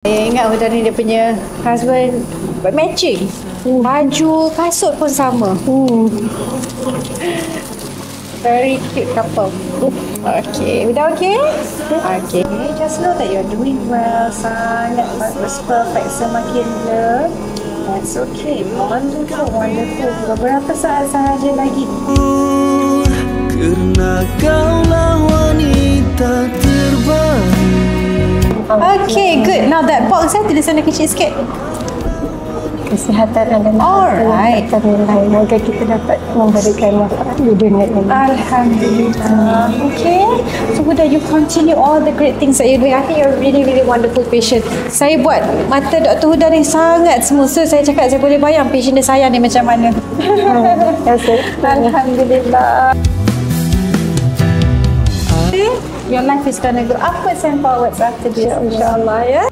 Saya ingat Huda ni dia punya husband matching. Baju, kasut pun sama. Very cute couple. Okay, Huda okay? Okay, just know that you're doing well. Sangat bagus, perfect, semakin love. That's okay. Wonderful, wonderful. Beberapa saat sahaja lagi. Kerana kaulah wanita terbaik. Okay, good. Now that box tulisannya kecil sikit. Kesihatan adalah Alright. ternilai. Moga kita dapat memberikan manfaat di dunia ini. Alhamdulillah. Okay. So Huda, you continue all the great things that you're doing. I think you're really, really wonderful patient. Saya buat mata Dr. Huda ni sangat smooth. So saya cakap saya boleh bayang patient dia sayang ni macam mana. Alhamdulillah. Your life is gonna go upwards and forwards after this, insyaAllah, ya.